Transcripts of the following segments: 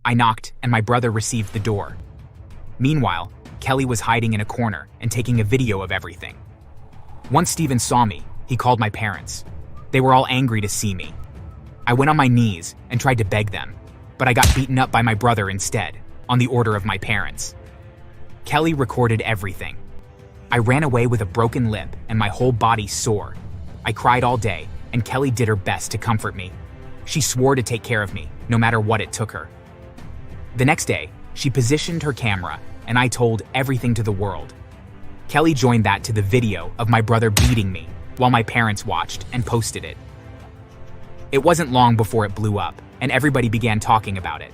I knocked, and my brother received the door. Meanwhile, Kelly was hiding in a corner and taking a video of everything. Once Steven saw me, he called my parents. They were all angry to see me. I went on my knees and tried to beg them, but I got beaten up by my brother instead, on the order of my parents. Kelly recorded everything. I ran away with a broken lip and my whole body sore. I cried all day, and Kelly did her best to comfort me. She swore to take care of me, no matter what it took her. The next day, she positioned her camera, and I told everything to the world. Kelly joined that to the video of my brother beating me while my parents watched and posted it. It wasn't long before it blew up, and everybody began talking about it.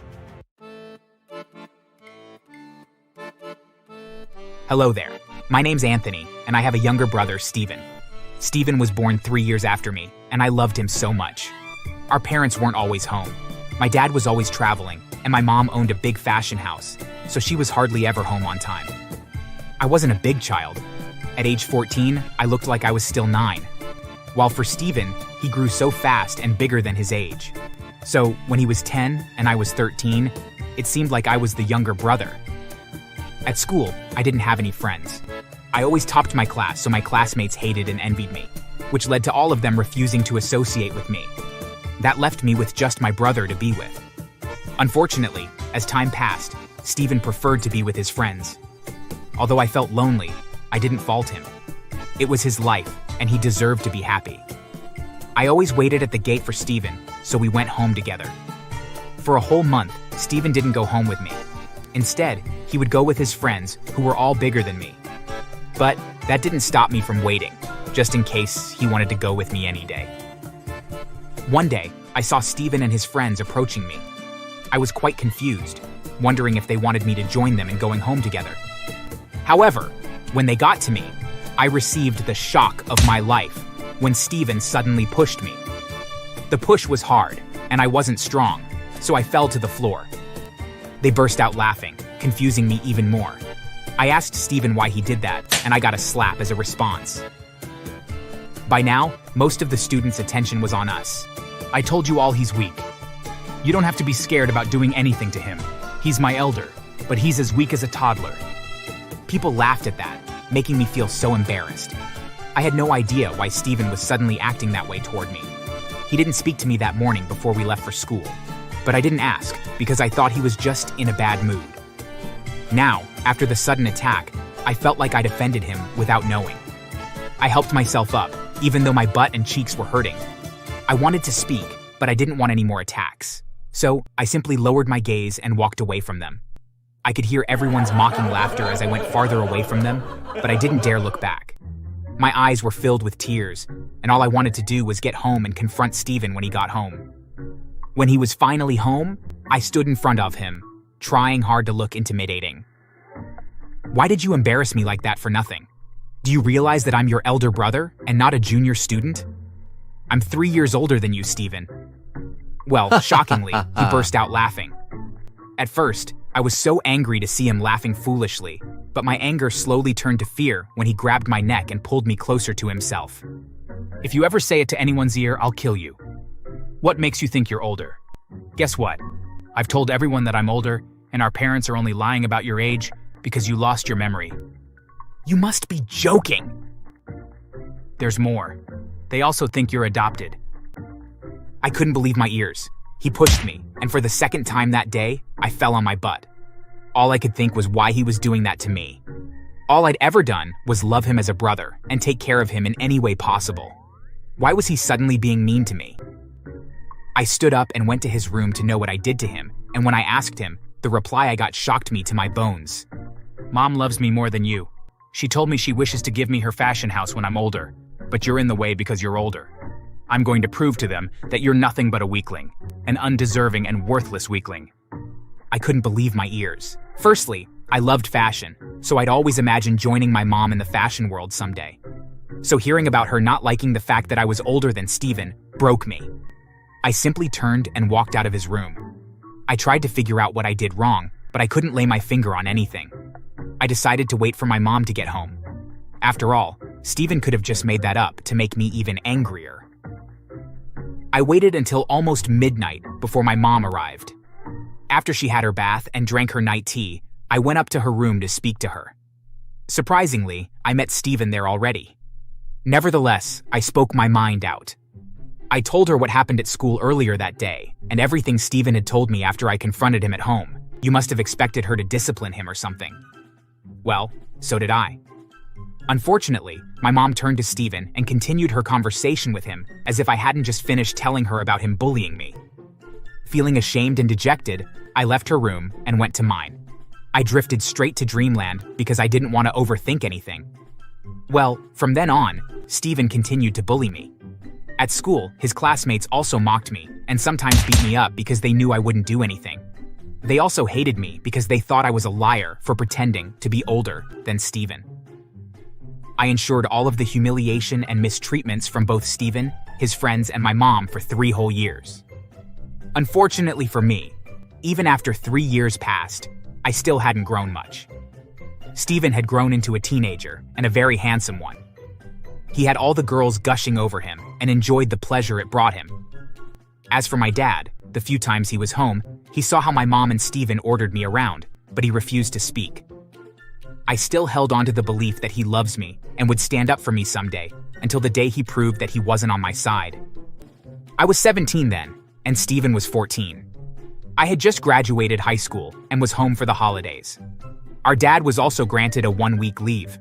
Hello there. My name's Anthony, and I have a younger brother, Steven. Steven was born 3 years after me, and I loved him so much. Our parents weren't always home. My dad was always traveling, and my mom owned a big fashion house, so she was hardly ever home on time. I wasn't a big child. At age 14, I looked like I was still 9. While for Steven, he grew so fast and bigger than his age. So when he was 10 and I was 13, it seemed like I was the younger brother. At school, I didn't have any friends. I always topped my class, so my classmates hated and envied me, which led to all of them refusing to associate with me. That left me with just my brother to be with. Unfortunately, as time passed, Steven preferred to be with his friends. Although I felt lonely, I didn't fault him. It was his life, and he deserved to be happy. I always waited at the gate for Steven, so we went home together. For a whole month, Steven didn't go home with me. Instead, he would go with his friends, who were all bigger than me. But that didn't stop me from waiting, just in case he wanted to go with me any day. One day, I saw Steven and his friends approaching me. I was quite confused, wondering if they wanted me to join them in going home together. However, when they got to me, I received the shock of my life when Steven suddenly pushed me. The push was hard, and I wasn't strong, so I fell to the floor. They burst out laughing, confusing me even more. I asked Steven why he did that, and I got a slap as a response. By now, most of the students' attention was on us. I told you all he's weak. You don't have to be scared about doing anything to him. He's my elder, but he's as weak as a toddler. People laughed at that, making me feel so embarrassed. I had no idea why Steven was suddenly acting that way toward me. He didn't speak to me that morning before we left for school, but I didn't ask because I thought he was just in a bad mood. Now, after the sudden attack, I felt like I'd offended him without knowing. I helped myself up, even though my butt and cheeks were hurting. I wanted to speak, but I didn't want any more attacks. So I simply lowered my gaze and walked away from them. I could hear everyone's mocking laughter as I went farther away from them, but I didn't dare look back. My eyes were filled with tears, and all I wanted to do was get home and confront Steven when he got home. When he was finally home, I stood in front of him, trying hard to look intimidating. Why did you embarrass me like that for nothing? Do you realize that I'm your elder brother and not a junior student? I'm 3 years older than you, Steven. Well, shockingly, he burst out laughing. At first, I was so angry to see him laughing foolishly, but my anger slowly turned to fear when he grabbed my neck and pulled me closer to himself. If you ever say it to anyone's ear, I'll kill you. What makes you think you're older? Guess what? I've told everyone that I'm older, and our parents are only lying about your age because you lost your memory. You must be joking! There's more. They also think you're adopted. I couldn't believe my ears. He pushed me, and for the second time that day, I fell on my butt. All I could think was why he was doing that to me. All I'd ever done was love him as a brother and take care of him in any way possible. Why was he suddenly being mean to me? I stood up and went to his room to know what I did to him, and when I asked him, the reply I got shocked me to my bones. Mom loves me more than you. She told me she wishes to give me her fashion house when I'm older, but you're in the way because you're older. I'm going to prove to them that you're nothing but a weakling, an undeserving and worthless weakling. I couldn't believe my ears. Firstly, I loved fashion, so I'd always imagined joining my mom in the fashion world someday. So hearing about her not liking the fact that I was older than Steven broke me. I simply turned and walked out of his room. I tried to figure out what I did wrong, but I couldn't lay my finger on anything. I decided to wait for my mom to get home. After all, Steven could have just made that up to make me even angrier. I waited until almost midnight before my mom arrived. After she had her bath and drank her night tea, I went up to her room to speak to her. Surprisingly, I met Stephen there already. Nevertheless, I spoke my mind out. I told her what happened at school earlier that day, and everything Stephen had told me after I confronted him at home. You must have expected her to discipline him or something. Well, so did I. Unfortunately, my mom turned to Stephen and continued her conversation with him as if I hadn't just finished telling her about him bullying me. Feeling ashamed and dejected, I left her room and went to mine. I drifted straight to dreamland because I didn't want to overthink anything. Well, from then on, Stephen continued to bully me. At school, his classmates also mocked me and sometimes beat me up because they knew I wouldn't do anything. They also hated me because they thought I was a liar for pretending to be older than Stephen. I endured all of the humiliation and mistreatments from both Stephen, his friends, and my mom for 3 whole years. Unfortunately for me, even after 3 years passed, I still hadn't grown much. Stephen had grown into a teenager, and a very handsome one. He had all the girls gushing over him and enjoyed the pleasure it brought him. As for my dad, the few times he was home, he saw how my mom and Stephen ordered me around, but he refused to speak. I still held on to the belief that he loves me and would stand up for me someday, until the day he proved that he wasn't on my side. I was 17 then, and Stephen was 14. I had just graduated high school and was home for the holidays. Our dad was also granted a 1-week leave.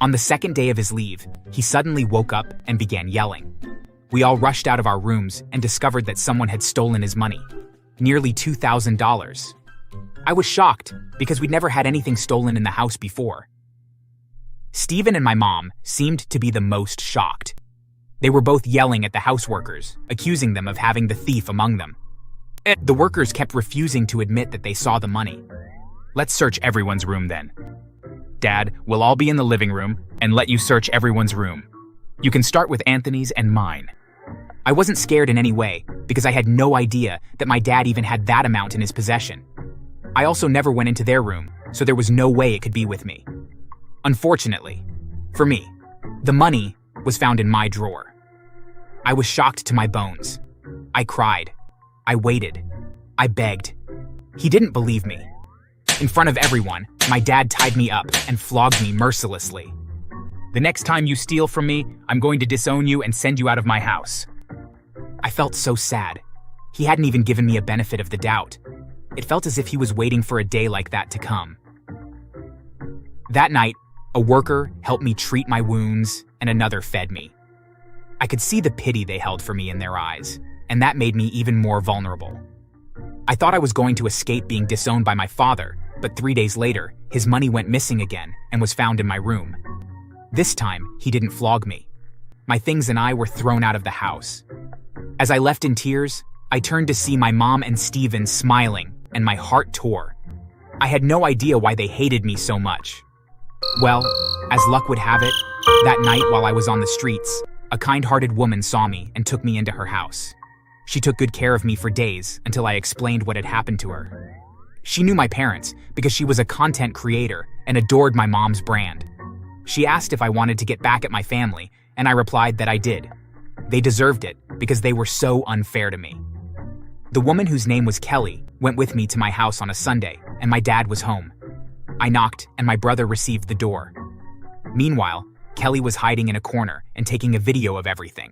On the second day of his leave, he suddenly woke up and began yelling. We all rushed out of our rooms and discovered that someone had stolen his money, nearly $2,000. I was shocked because we'd never had anything stolen in the house before. Stephen and my mom seemed to be the most shocked. They were both yelling at the house workers, accusing them of having the thief among them. The workers kept refusing to admit that they saw the money. Let's search everyone's room then. Dad, we'll all be in the living room and let you search everyone's room. You can start with Anthony's and mine. I wasn't scared in any way because I had no idea that my dad even had that amount in his possession. I also never went into their room, so there was no way it could be with me. Unfortunately, for me, the money was found in my drawer. I was shocked to my bones. I cried. I waited. I begged. He didn't believe me. In front of everyone, my dad tied me up and flogged me mercilessly. The next time you steal from me, I'm going to disown you and send you out of my house. I felt so sad. He hadn't even given me a benefit of the doubt. It felt as if he was waiting for a day like that to come. That night, a worker helped me treat my wounds and another fed me. I could see the pity they held for me in their eyes, and that made me even more vulnerable. I thought I was going to escape being disowned by my father, but 3 days later, his money went missing again and was found in my room. This time, he didn't flog me. My things and I were thrown out of the house. As I left in tears, I turned to see my mom and Stephen smiling, and my heart tore. I had no idea why they hated me so much. Well, as luck would have it, that night while I was on the streets, a kind-hearted woman saw me and took me into her house. She took good care of me for days until I explained what had happened to her. She knew my parents because she was a content creator and adored my mom's brand. She asked if I wanted to get back at my family, and I replied that I did. They deserved it because they were so unfair to me. The woman, whose name was Kelly, went with me to my house on a Sunday, and my dad was home. I knocked, and my brother received the door. Meanwhile, Kelly was hiding in a corner and taking a video of everything.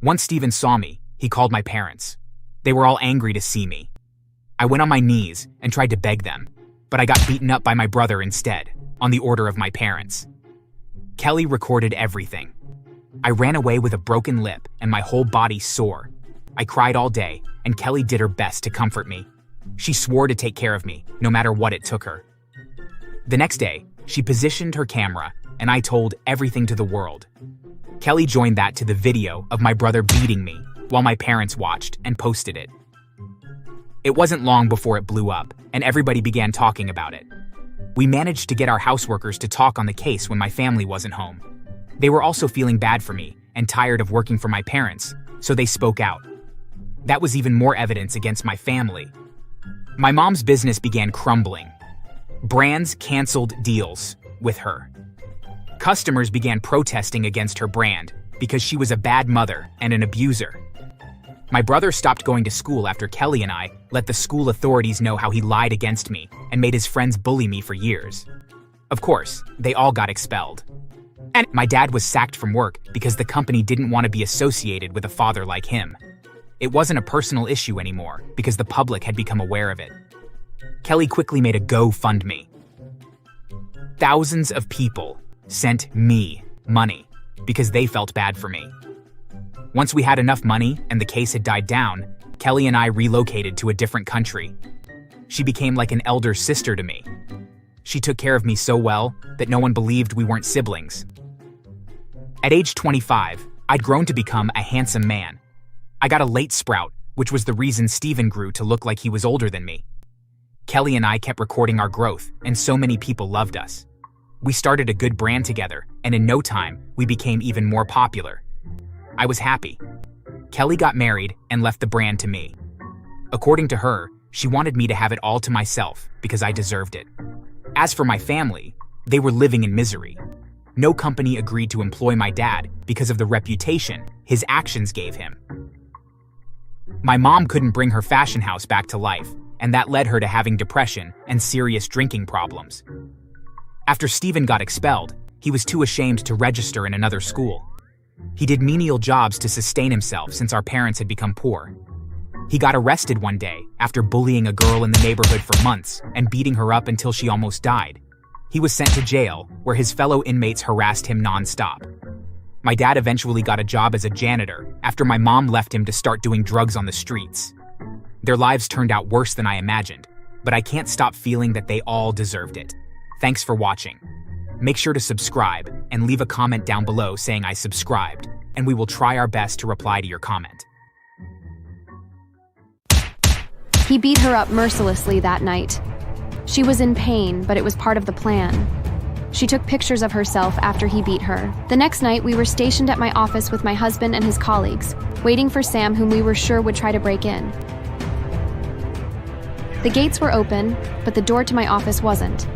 Once Stephen saw me, he called my parents. They were all angry to see me. I went on my knees and tried to beg them, but I got beaten up by my brother instead, on the order of my parents. Kelly recorded everything. I ran away with a broken lip and my whole body sore. I cried all day, and Kelly did her best to comfort me. She swore to take care of me, no matter what it took her. The next day, she positioned her camera, and I told everything to the world. Kelly joined that to the video of my brother beating me, while my parents watched and posted it. It wasn't long before it blew up, and everybody began talking about it. We managed to get our houseworkers to talk on the case when my family wasn't home. They were also feeling bad for me and tired of working for my parents, so they spoke out. That was even more evidence against my family. My mom's business began crumbling. Brands canceled deals with her. Customers began protesting against her brand because she was a bad mother and an abuser. My brother stopped going to school after Kelly and I let the school authorities know how he lied against me and made his friends bully me for years. Of course, they all got expelled. And my dad was sacked from work because the company didn't want to be associated with a father like him. It wasn't a personal issue anymore because the public had become aware of it. Kelly quickly made a GoFundMe. Thousands of people sent me money because they felt bad for me. Once we had enough money and the case had died down, Kelly and I relocated to a different country. She became like an elder sister to me. She took care of me so well that no one believed we weren't siblings. At age 25, I'd grown to become a handsome man. I got a late sprout, which was the reason Steven grew to look like he was older than me. Kelly and I kept recording our growth, and so many people loved us. We started a good brand together, and in no time, we became even more popular. I was happy. Kelly got married and left the brand to me. According to her, she wanted me to have it all to myself because I deserved it. As for my family, they were living in misery. No company agreed to employ my dad because of the reputation his actions gave him. My mom couldn't bring her fashion house back to life, and that led her to having depression and serious drinking problems. After Steven got expelled, he was too ashamed to register in another school. He did menial jobs to sustain himself since our parents had become poor. He got arrested one day after bullying a girl in the neighborhood for months and beating her up until she almost died. He was sent to jail, where his fellow inmates harassed him nonstop. My dad eventually got a job as a janitor after my mom left him to start doing drugs on the streets. Their lives turned out worse than I imagined, but I can't stop feeling that they all deserved it. Thanks for watching. Make sure to subscribe and leave a comment down below saying I subscribed, and we will try our best to reply to your comment. He beat her up mercilessly that night. She was in pain, but it was part of the plan. She took pictures of herself after he beat her. The next night, we were stationed at my office with my husband and his colleagues, waiting for Sam, whom we were sure would try to break in. The gates were open, but the door to my office wasn't.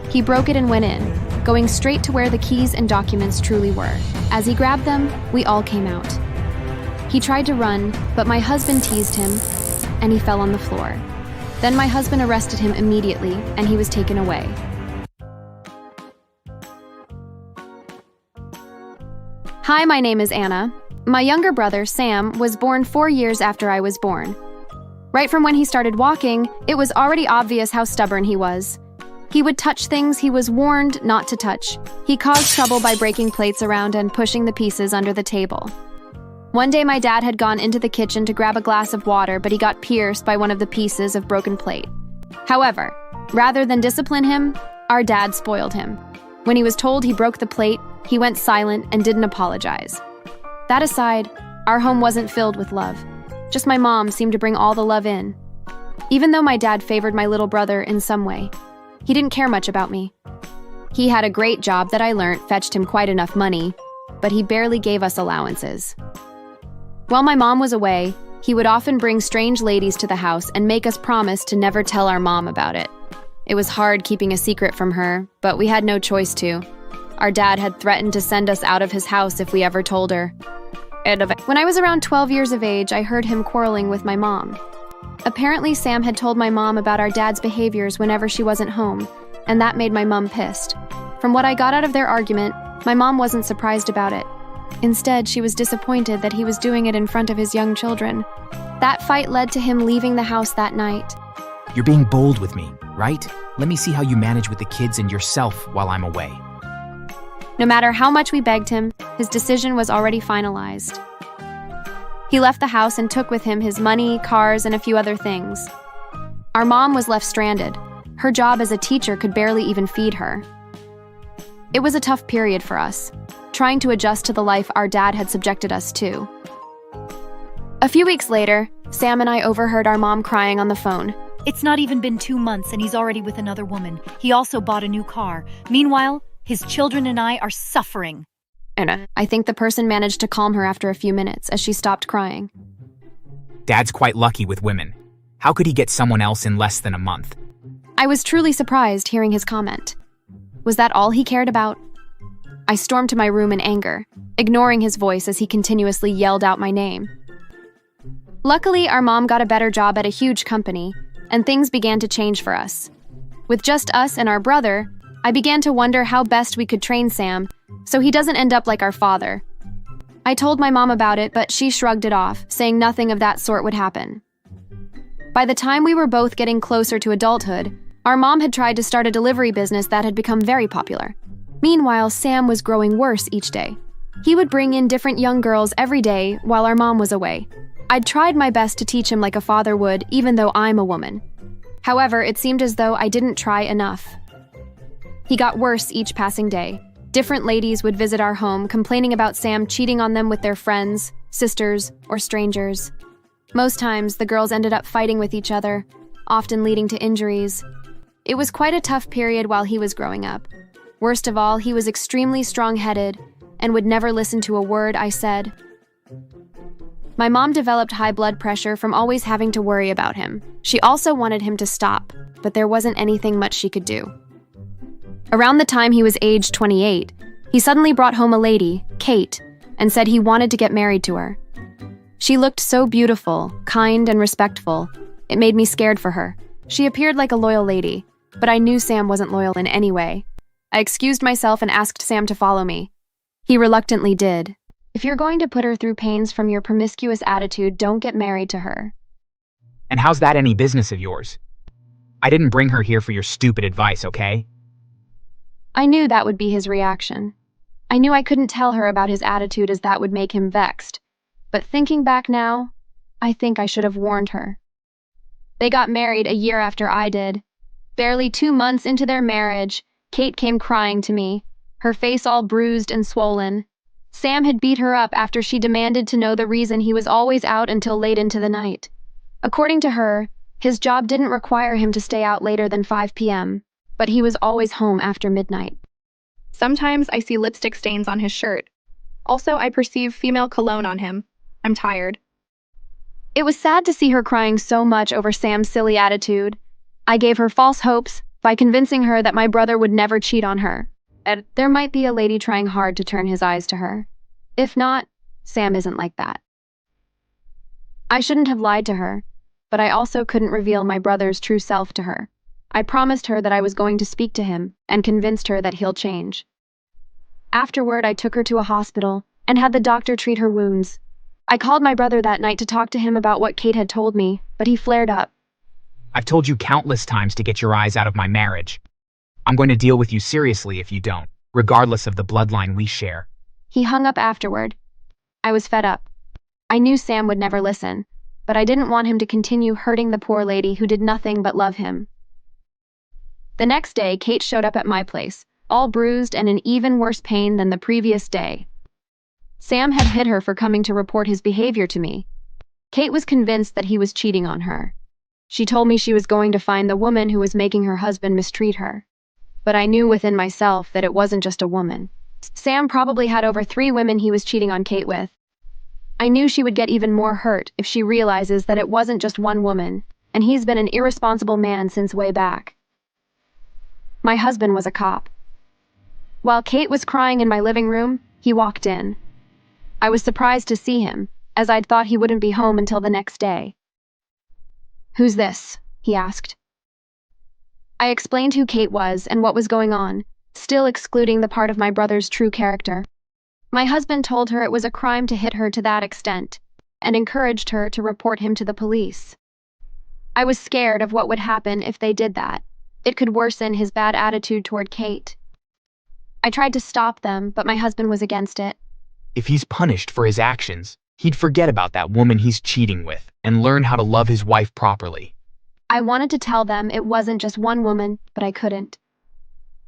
He broke it and went in, going straight to where the keys and documents truly were. As he grabbed them, we all came out. He tried to run, but my husband teased him, and he fell on the floor. Then my husband arrested him immediately, and he was taken away. Hi, my name is Anna. My younger brother, Sam, was born 4 years after I was born. Right from when he started walking, it was already obvious how stubborn he was. He would touch things he was warned not to touch. He caused trouble by breaking plates around and pushing the pieces under the table. One day my dad had gone into the kitchen to grab a glass of water, but he got pierced by one of the pieces of broken plate. However, rather than discipline him, our dad spoiled him. When he was told he broke the plate, he went silent and didn't apologize. That aside, our home wasn't filled with love. Just my mom seemed to bring all the love in. Even though my dad favored my little brother in some way, he didn't care much about me. He had a great job that I learned fetched him quite enough money, but he barely gave us allowances. While my mom was away, he would often bring strange ladies to the house and make us promise to never tell our mom about it. It was hard keeping a secret from her, but we had no choice to. Our dad had threatened to send us out of his house if we ever told her. When I was around 12 years of age, I heard him quarreling with my mom. Apparently, Sam had told my mom about our dad's behaviors whenever she wasn't home, and that made my mom pissed. From what I got out of their argument, my mom wasn't surprised about it. Instead, she was disappointed that he was doing it in front of his young children. That fight led to him leaving the house that night. You're being bold with me, right? Let me see how you manage with the kids and yourself while I'm away. No matter how much we begged him, his decision was already finalized. He left the house and took with him his money, cars, and a few other things. Our mom was left stranded. Her job as a teacher could barely even feed her. It was a tough period for us, trying to adjust to the life our dad had subjected us to. A few weeks later, Sam and I overheard our mom crying on the phone. It's not even been 2 months and he's already with another woman. He also bought a new car. Meanwhile, his children and I are suffering. I think the person managed to calm her after a few minutes as she stopped crying. Dad's quite lucky with women. How could he get someone else in less than a month? I was truly surprised hearing his comment. Was that all he cared about? I stormed to my room in anger, ignoring his voice as he continuously yelled out my name. Luckily, our mom got a better job at a huge company, and things began to change for us. With just us and our brother, I began to wonder how best we could train Sam so he doesn't end up like our father. I told my mom about it, but she shrugged it off, saying nothing of that sort would happen. By the time we were both getting closer to adulthood, our mom had tried to start a delivery business that had become very popular. Meanwhile, Sam was growing worse each day. He would bring in different young girls every day while our mom was away. I'd tried my best to teach him like a father would, even though I'm a woman. However, it seemed as though I didn't try enough. He got worse each passing day. Different ladies would visit our home, complaining about Sam cheating on them with their friends, sisters, or strangers. Most times, the girls ended up fighting with each other, often leading to injuries. It was quite a tough period while he was growing up. Worst of all, he was extremely strong-headed and would never listen to a word I said. My mom developed high blood pressure from always having to worry about him. She also wanted him to stop, but there wasn't anything much she could do. Around the time he was age 28, he suddenly brought home a lady, Kate, and said he wanted to get married to her. She looked so beautiful, kind, and respectful. It made me scared for her. She appeared like a loyal lady, but I knew Sam wasn't loyal in any way. I excused myself and asked Sam to follow me. He reluctantly did. If you're going to put her through pains from your promiscuous attitude, don't get married to her. And how's that any business of yours? I didn't bring her here for your stupid advice, okay? I knew that would be his reaction. I knew I couldn't tell her about his attitude as that would make him vexed. But thinking back now, I think I should have warned her. They got married a year after I did. Barely 2 months into their marriage, Kate came crying to me, her face all bruised and swollen. Sam had beat her up after she demanded to know the reason he was always out until late into the night. According to her, his job didn't require him to stay out later than 5 p.m., but he was always home after midnight. Sometimes I see lipstick stains on his shirt. Also, I perceive female cologne on him. I'm tired. It was sad to see her crying so much over Sam's silly attitude. I gave her false hopes by convincing her that my brother would never cheat on her, and there might be a lady trying hard to turn his eyes to her. If not, Sam isn't like that. I shouldn't have lied to her, but I also couldn't reveal my brother's true self to her. I promised her that I was going to speak to him and convinced her that he'll change. Afterward, I took her to a hospital and had the doctor treat her wounds. I called my brother that night to talk to him about what Kate had told me, but he flared up. I've told you countless times to get your eyes out of my marriage. I'm going to deal with you seriously if you don't, regardless of the bloodline we share. He hung up afterward. I was fed up. I knew Sam would never listen, but I didn't want him to continue hurting the poor lady who did nothing but love him. The next day, Kate showed up at my place, all bruised and in even worse pain than the previous day. Sam had hit her for coming to report his behavior to me. Kate was convinced that he was cheating on her. She told me she was going to find the woman who was making her husband mistreat her. But I knew within myself that it wasn't just a woman. Sam probably had over 3 women he was cheating on Kate with. I knew she would get even more hurt if she realizes that it wasn't just one woman, and he's been an irresponsible man since way back. My husband was a cop. While Kate was crying in my living room, he walked in. I was surprised to see him, as I'd thought he wouldn't be home until the next day. "Who's this?" he asked. I explained who Kate was and what was going on, still excluding the part of my brother's true character. My husband told her it was a crime to hit her to that extent, and encouraged her to report him to the police. I was scared of what would happen if they did that. It could worsen his bad attitude toward Kate. I tried to stop them, but my husband was against it. If he's punished for his actions, he'd forget about that woman he's cheating with and learn how to love his wife properly. I wanted to tell them it wasn't just one woman, but I couldn't.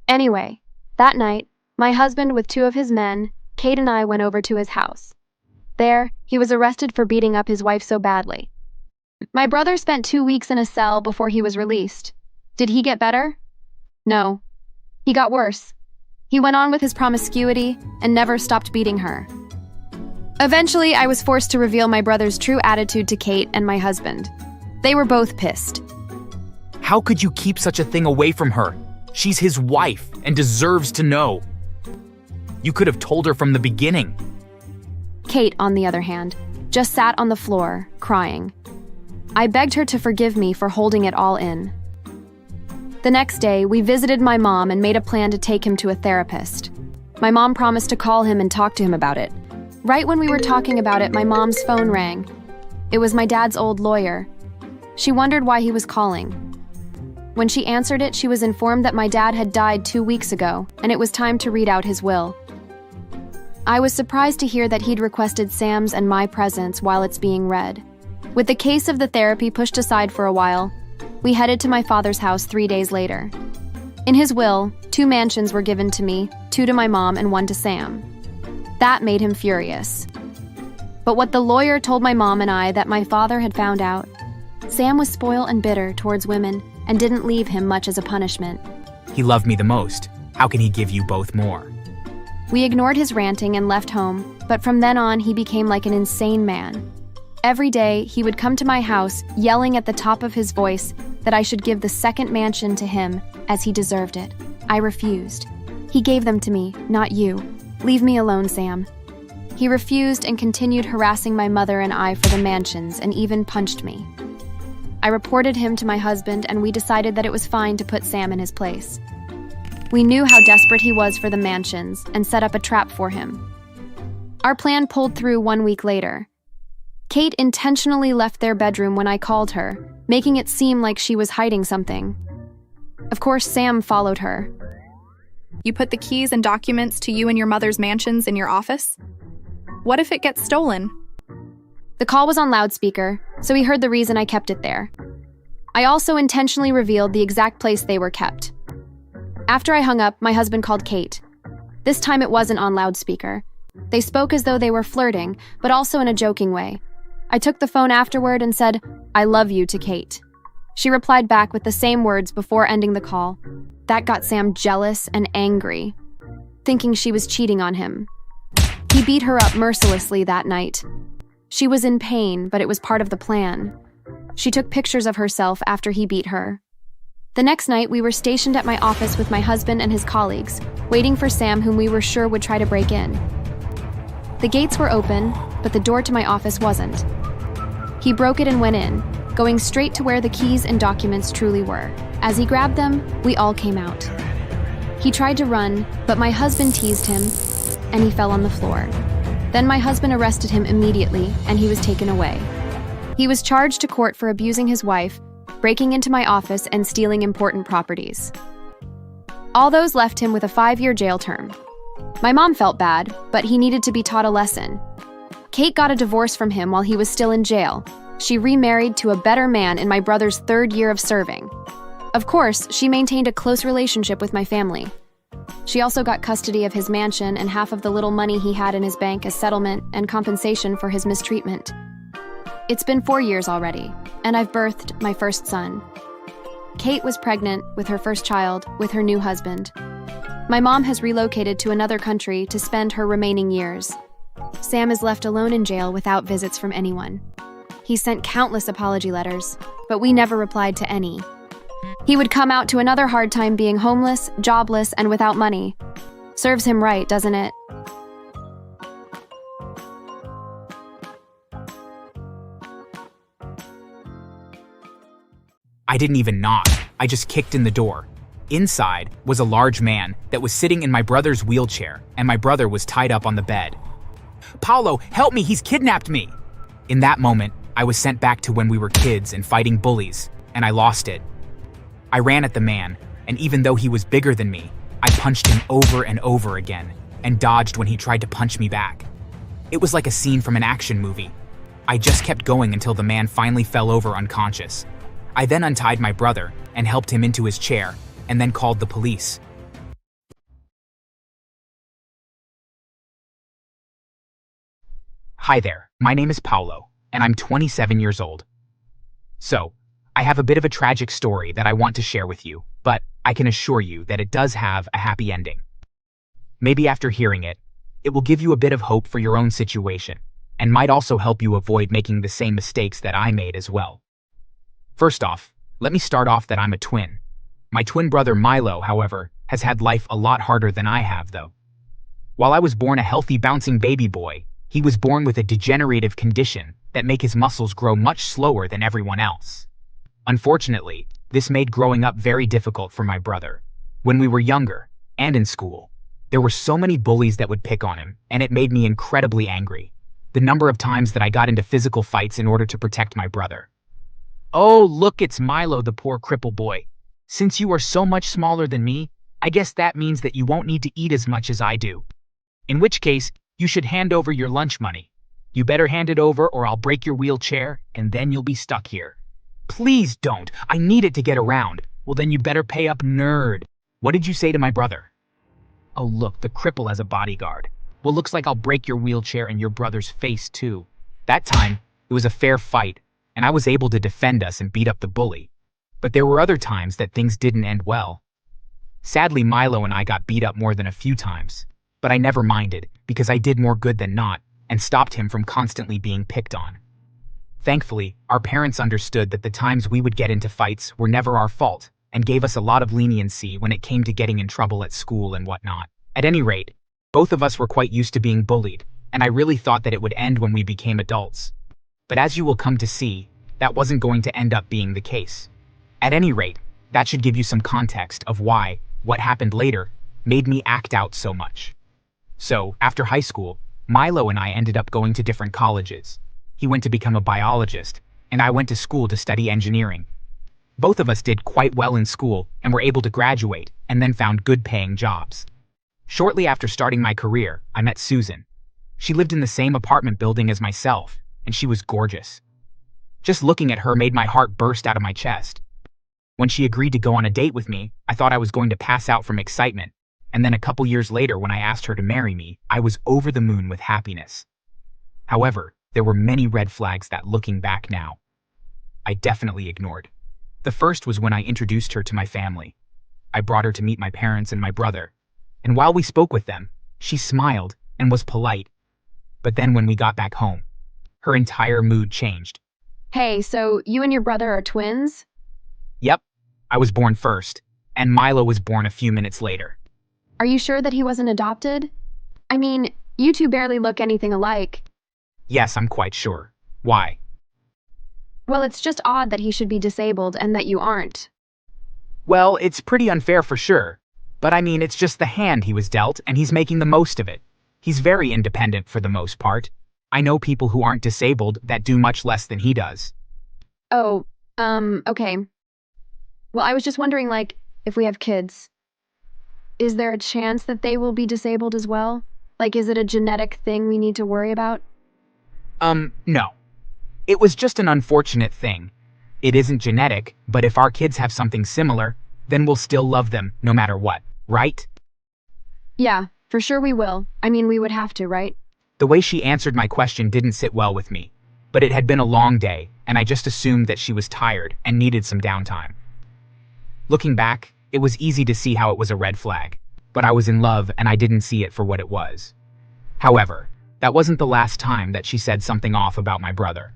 Anyway, that night, my husband with 2 of his men, Kate and I went over to his house. There, he was arrested for beating up his wife so badly. My brother spent 2 weeks in a cell before he was released. Did he get better? No. He got worse. He went on with his promiscuity and never stopped beating her. Eventually, I was forced to reveal my brother's true attitude to Kate and my husband. They were both pissed. How could you keep such a thing away from her? She's his wife and deserves to know. You could have told her from the beginning. Kate, on the other hand, just sat on the floor, crying. I begged her to forgive me for holding it all in. The next day, we visited my mom and made a plan to take him to a therapist. My mom promised to call him and talk to him about it. Right when we were talking about it, my mom's phone rang. It was my dad's old lawyer. She wondered why he was calling. When she answered it, she was informed that my dad had died 2 weeks ago, and it was time to read out his will. I was surprised to hear that he'd requested Sam's and my presence while it's being read. With the case of the therapy pushed aside for a while, we headed to my father's house 3 days later. In his will, 2 mansions were given to me, 2 to my mom and 1 to Sam. That made him furious. But what the lawyer told my mom and I that my father had found out, Sam was spoiled and bitter towards women and didn't leave him much as a punishment. He loved me the most. How can he give you both more? We ignored his ranting and left home, but from then on he became like an insane man. Every day, he would come to my house yelling at the top of his voice that I should give the 2nd mansion to him as he deserved it. I refused. He gave them to me, not you. Leave me alone, Sam. He refused and continued harassing my mother and I for the mansions and even punched me. I reported him to my husband and we decided that it was fine to put Sam in his place. We knew how desperate he was for the mansions and set up a trap for him. Our plan pulled through 1 week later. Kate intentionally left their bedroom when I called her, making it seem like she was hiding something. Of course, Sam followed her. You put the keys and documents to you and your mother's mansions in your office? What if it gets stolen? The call was on loudspeaker, so he heard the reason I kept it there. I also intentionally revealed the exact place they were kept. After I hung up, my husband called Kate. This time it wasn't on loudspeaker. They spoke as though they were flirting, but also in a joking way. I took the phone afterward and said, "I love you," to Kate. She replied back with the same words before ending the call. That got Sam jealous and angry, thinking she was cheating on him. He beat her up mercilessly that night. She was in pain, but it was part of the plan. She took pictures of herself after he beat her. The next night, we were stationed at my office with my husband and his colleagues, waiting for Sam, whom we were sure would try to break in. The gates were open, but the door to my office wasn't. He broke it and went in, going straight to where the keys and documents truly were. As he grabbed them, we all came out. He tried to run, but my husband teased him, and he fell on the floor. Then my husband arrested him immediately, and he was taken away. He was charged to court for abusing his wife, breaking into my office, and stealing important properties. All those left him with a 5-year jail term. My mom felt bad, but he needed to be taught a lesson. Kate got a divorce from him while he was still in jail. She remarried to a better man in my brother's 3rd year of serving. Of course, she maintained a close relationship with my family. She also got custody of his mansion and half of the little money he had in his bank as settlement and compensation for his mistreatment. It's been 4 years already, and I've birthed my first son. Kate was pregnant with her first child with her new husband. My mom has relocated to another country to spend her remaining years. Sam is left alone in jail without visits from anyone. He sent countless apology letters, but we never replied to any. He would come out to another hard time being homeless, jobless, and without money. Serves him right, doesn't it? I didn't even knock. I just kicked in the door. Inside was a large man that was sitting in my brother's wheelchair, and my brother was tied up on the bed. "Paulo, help me, he's kidnapped me!" In that moment, I was sent back to when we were kids and fighting bullies, and I lost it. I ran at the man, and even though he was bigger than me, I punched him over and over again, and dodged when he tried to punch me back. It was like a scene from an action movie. I just kept going until the man finally fell over unconscious. I then untied my brother and helped him into his chair, and then called the police. Hi there, my name is Paulo, and I'm 27 years old. So, I have a bit of a tragic story that I want to share with you, but I can assure you that it does have a happy ending. Maybe after hearing it, it will give you a bit of hope for your own situation, and might also help you avoid making the same mistakes that I made as well. First off, let me start off that I'm a twin. My twin brother Milo, however, has had life a lot harder than I have, though. While I was born a healthy, bouncing baby boy, He was born with a degenerative condition that make his muscles grow much slower than everyone else. Unfortunately, this made growing up very difficult for my brother. When we were younger, and in school, there were so many bullies that would pick on him, and it made me incredibly angry. The number of times that I got into physical fights in order to protect my brother. Oh, look, it's Milo, the poor cripple boy. Since you are so much smaller than me, I guess that means that you won't need to eat as much as I do. In which case, you should hand over your lunch money. You better hand it over or I'll break your wheelchair, and then you'll be stuck here. Please don't. I need it to get around. Well, then you better pay up, nerd. What did you say to my brother? Oh, look, the cripple has a bodyguard. Well, looks like I'll break your wheelchair and your brother's face, too. That time, it was a fair fight, and I was able to defend us and beat up the bully. But there were other times that things didn't end well. Sadly, Milo and I got beat up more than a few times, but I never minded because I did more good than not and stopped him from constantly being picked on. Thankfully, our parents understood that the times we would get into fights were never our fault and gave us a lot of leniency when it came to getting in trouble at school and whatnot. At any rate, both of us were quite used to being bullied, and I really thought that it would end when we became adults. But as you will come to see, that wasn't going to end up being the case. At any rate, that should give you some context of why what happened later made me act out so much. So, after high school, Milo and I ended up going to different colleges. He went to become a biologist, and I went to school to study engineering. Both of us did quite well in school and were able to graduate and then found good-paying jobs. Shortly after starting my career, I met Susan. She lived in the same apartment building as myself, and she was gorgeous. Just looking at her made my heart burst out of my chest. When she agreed to go on a date with me, I thought I was going to pass out from excitement, and then a couple years later when I asked her to marry me, I was over the moon with happiness. However, there were many red flags that, looking back now, I definitely ignored. The first was when I introduced her to my family. I brought her to meet my parents and my brother, and while we spoke with them, she smiled and was polite. But then when we got back home, her entire mood changed. Hey, so you and your brother are twins? Yep, I was born first, and Milo was born a few minutes later. Are you sure that he wasn't adopted? I mean, you two barely look anything alike. Yes, I'm quite sure. Why? Well, it's just odd that he should be disabled and that you aren't. Well, it's pretty unfair for sure, but I mean, it's just the hand he was dealt, and he's making the most of it. He's very independent for the most part. I know people who aren't disabled that do much less than he does. Oh, okay. Well, I was just wondering, if we have kids, is there a chance that they will be disabled as well? Is it a genetic thing we need to worry about? No. It was just an unfortunate thing. It isn't genetic, but if our kids have something similar, then we'll still love them no matter what, right? Yeah, for sure we will. I mean, we would have to, right? The way she answered my question didn't sit well with me, but it had been a long day, and I just assumed that she was tired and needed some downtime. Looking back, it was easy to see how it was a red flag, but I was in love and I didn't see it for what it was. However, that wasn't the last time that she said something off about my brother.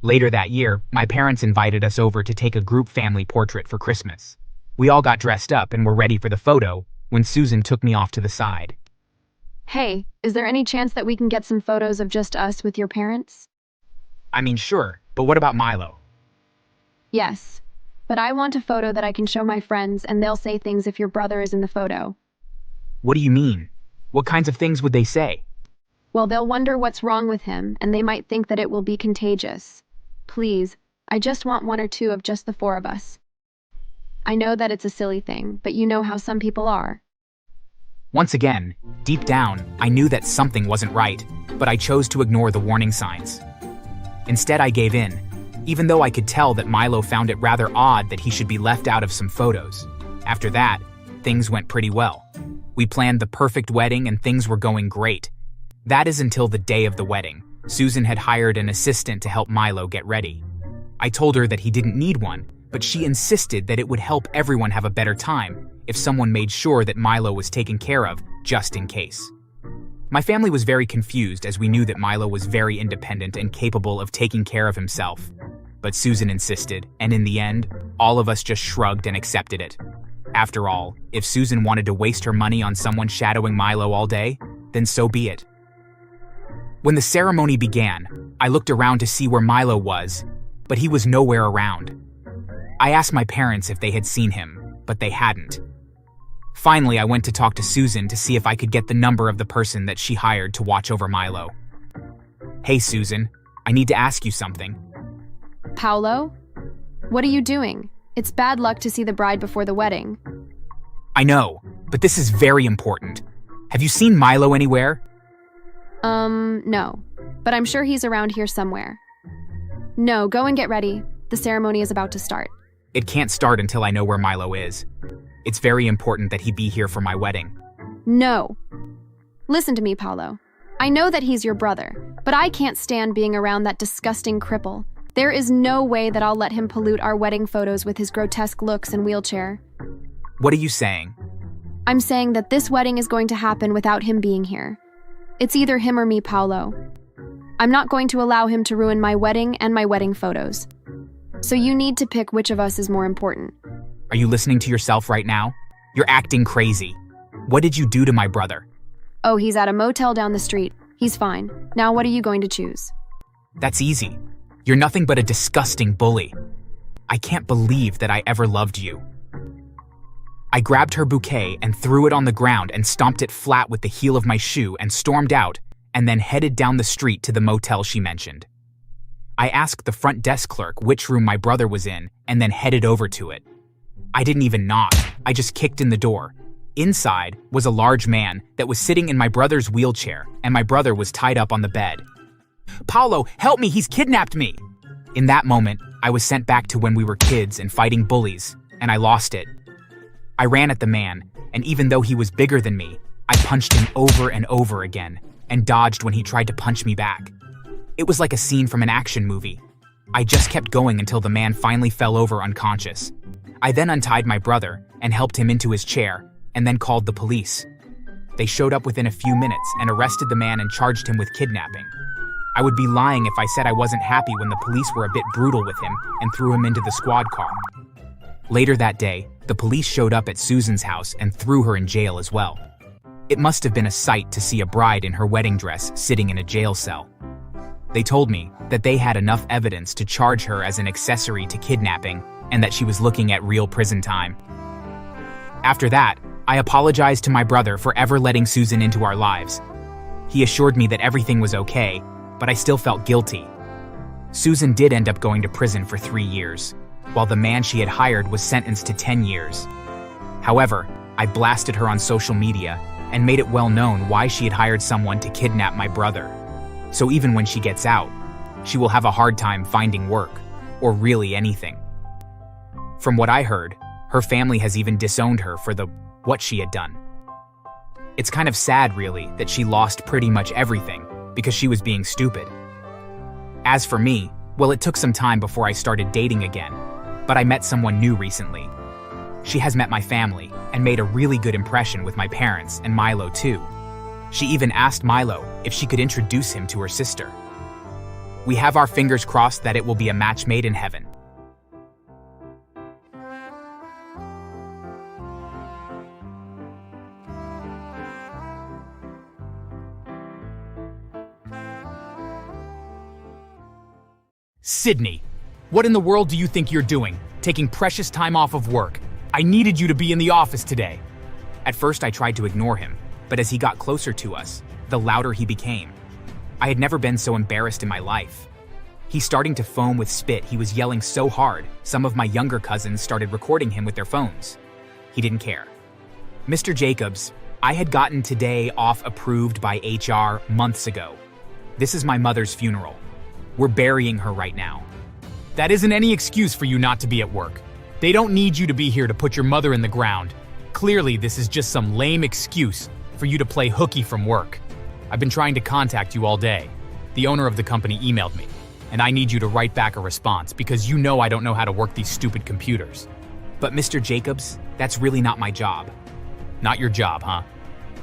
Later that year, my parents invited us over to take a group family portrait for Christmas. We all got dressed up and were ready for the photo when Susan took me off to the side. Hey, is there any chance that we can get some photos of just us with your parents? I mean, sure, but what about Milo? Yes, but I want a photo that I can show my friends and they'll say things if your brother is in the photo. What do you mean? What kinds of things would they say? Well, they'll wonder what's wrong with him and they might think that it will be contagious. Please, I just want one or two of just the four of us. I know that it's a silly thing, but you know how some people are. Once again, deep down, I knew that something wasn't right, but I chose to ignore the warning signs. Instead, I gave in, even though I could tell that Milo found it rather odd that he should be left out of some photos. After that, things went pretty well. We planned the perfect wedding and things were going great. That is until the day of the wedding. Susan had hired an assistant to help Milo get ready. I told her that he didn't need one, but she insisted that it would help everyone have a better time if someone made sure that Milo was taken care of, just in case. My family was very confused as we knew that Milo was very independent and capable of taking care of himself. But Susan insisted, and in the end, all of us just shrugged and accepted it. After all, if Susan wanted to waste her money on someone shadowing Milo all day, then so be it. When the ceremony began, I looked around to see where Milo was, but he was nowhere around. I asked my parents if they had seen him, but they hadn't. Finally, I went to talk to Susan to see if I could get the number of the person that she hired to watch over Milo. Hey, Susan, I need to ask you something. Paolo? What are you doing? It's bad luck to see the bride before the wedding. I know, but this is very important. Have you seen Milo anywhere? No. But I'm sure he's around here somewhere. No, go and get ready. The ceremony is about to start. It can't start until I know where Milo is. It's very important that he be here for my wedding. No. Listen to me, Paolo. I know that he's your brother, but I can't stand being around that disgusting cripple. There is no way that I'll let him pollute our wedding photos with his grotesque looks and wheelchair. What are you saying? I'm saying that this wedding is going to happen without him being here. It's either him or me, Paolo. I'm not going to allow him to ruin my wedding and my wedding photos. So you need to pick which of us is more important. Are you listening to yourself right now? You're acting crazy. What did you do to my brother? Oh, he's at a motel down the street. He's fine. Now what are you going to choose? That's easy. You're nothing but a disgusting bully. I can't believe that I ever loved you. I grabbed her bouquet and threw it on the ground and stomped it flat with the heel of my shoe and stormed out, and then headed down the street to the motel she mentioned. I asked the front desk clerk which room my brother was in and then headed over to it. I didn't even knock, I just kicked in the door. Inside was a large man that was sitting in my brother's wheelchair, and my brother was tied up on the bed. Paolo, help me, he's kidnapped me! In that moment, I was sent back to when we were kids and fighting bullies, and I lost it. I ran at the man, and even though he was bigger than me, I punched him over and over again, and dodged when he tried to punch me back. It was like a scene from an action movie. I just kept going until the man finally fell over unconscious. I then untied my brother and helped him into his chair, and then called the police. They showed up within a few minutes and arrested the man and charged him with kidnapping. I would be lying if I said I wasn't happy when the police were a bit brutal with him and threw him into the squad car. Later that day, the police showed up at Susan's house and threw her in jail as well. It must have been a sight to see a bride in her wedding dress sitting in a jail cell. They told me that they had enough evidence to charge her as an accessory to kidnapping and that she was looking at real prison time. After that, I apologized to my brother for ever letting Susan into our lives. He assured me that everything was okay, but I still felt guilty. Susan did end up going to prison for 3 years, while the man she had hired was sentenced to 10 years. However, I blasted her on social media and made it well known why she had hired someone to kidnap my brother. So even when she gets out, she will have a hard time finding work, or really anything. From what I heard, her family has even disowned her for what she had done. It's kind of sad, really, that she lost pretty much everything because she was being stupid. As for me, well, it took some time before I started dating again, but I met someone new recently. She has met my family and made a really good impression with my parents and Milo too. She even asked Milo if she could introduce him to her sister. We have our fingers crossed that it will be a match made in heaven. Sydney, what in the world do you think you're doing, taking precious time off of work? I needed you to be in the office today. At first I tried to ignore him, but as he got closer to us, the louder he became. I had never been so embarrassed in my life. He's starting to foam with spit. He was yelling so hard, some of my younger cousins started recording him with their phones. He didn't care. Mr. Jacobs, I had gotten today off approved by HR months ago. This is my mother's funeral. We're burying her right now. That isn't any excuse for you not to be at work. They don't need you to be here to put your mother in the ground. Clearly, this is just some lame excuse for you to play hooky from work. I've been trying to contact you all day. The owner of the company emailed me, and I need you to write back a response because you know I don't know how to work these stupid computers. But Mr. Jacobs, that's really not my job. Not your job, huh?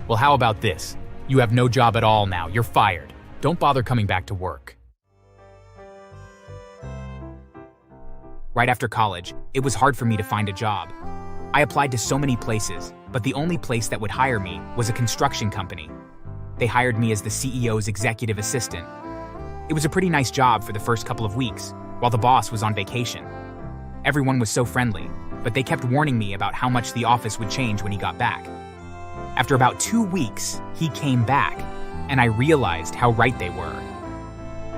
Well, how about this? You have no job at all now. You're fired. Don't bother coming back to work. Right after college, it was hard for me to find a job. I applied to so many places, but the only place that would hire me was a construction company. They hired me as the CEO's executive assistant. It was a pretty nice job for the first couple of weeks, while the boss was on vacation. Everyone was so friendly, but they kept warning me about how much the office would change when he got back. After about 2 weeks, he came back, and I realized how right they were.